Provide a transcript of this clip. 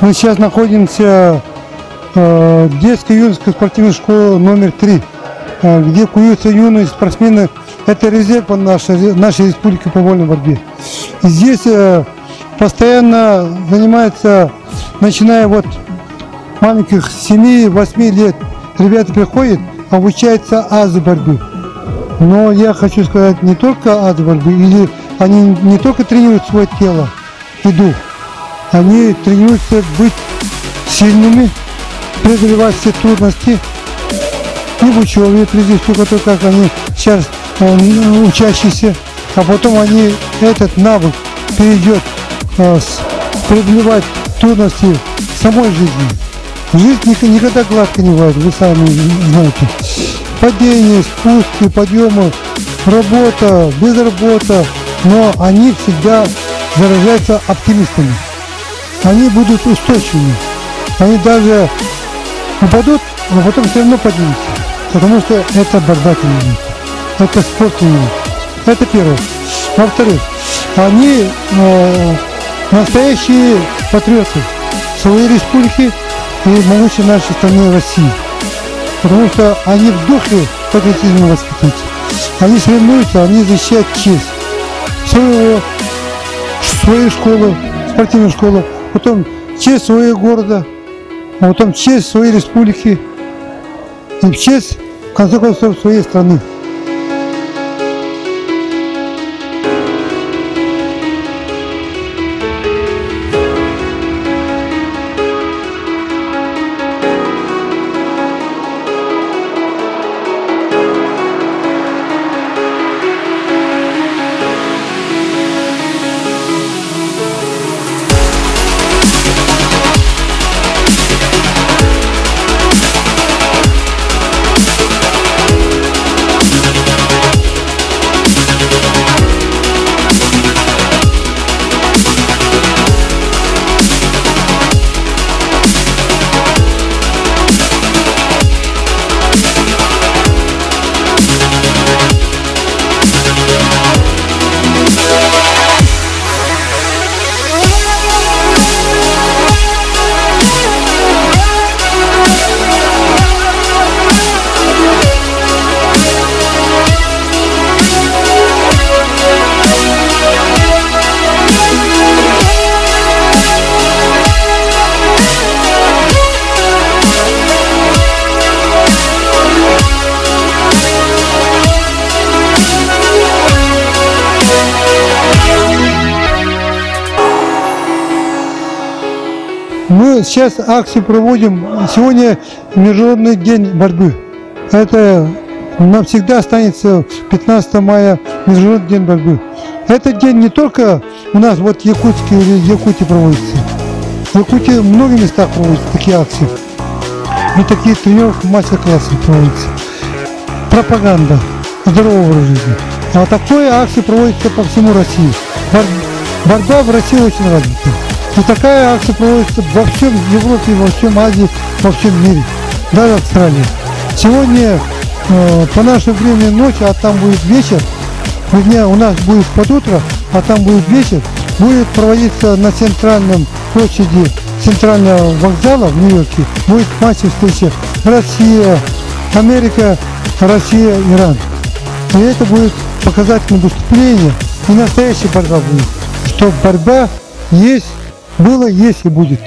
Мы сейчас находимся в детско-юношеской спортивной школе номер 3, где куются юные спортсмены. Это резерв нашей республики по вольной борьбе. И здесь постоянно занимается, начиная вот маленьких 7-8 лет, ребята приходят, обучаются азы борьбы. Но я хочу сказать, не только азы борьбы, или они не только тренируют свое тело и дух, они тренируются быть сильными, преодолевать все трудности и в учебе, прежде всего, как они сейчас учащиеся, а потом они этот навык перейдет преодолевать трудности самой жизни. Жизнь никогда гладко не бывает, вы сами знаете. Падения, спуски, подъемы, работа, безработа, но они всегда заражаются оптимистами. Они будут устойчивыми. Они даже упадут, но потом все равно поднимутся. Потому что это борьба тренирует. Это спорт тренирует. Это первое. Во-вторых, они настоящие патриоты своей республики и могучей нашей страны России. Потому что они в духе патриотизма воспитываются. Они соревнуются, они защищают честь своей школы, спортивной школы, потом честь своего города, а потом честь своей республики и честь, в конце концов, своей страны. Мы сейчас акцию проводим. Сегодня Международный день борьбы. Это навсегда останется 15 мая Международный день борьбы. Этот день не только у нас вот в Якутске или в Якутии проводится. В Якутии в многих местах проводятся такие акции. И такие тренировки, мастер-классы проводятся. Пропаганда здорового образа жизни. А такие акции проводятся по всему России. Борьба в России очень развита. И такая акция проводится во всем Европе, во всем Азии, во всем мире, даже в Австралии. Сегодня по нашему времени ночь, а там будет вечер, у нас будет под утро, а там будет вечер, будет проводиться на центральном площади центрального вокзала в Нью-Йорке, будет матч-встреча Россия, Америка, Россия, Иран. И это будет показательное выступление, и настоящая борьба будет, что борьба есть, было, есть и будет.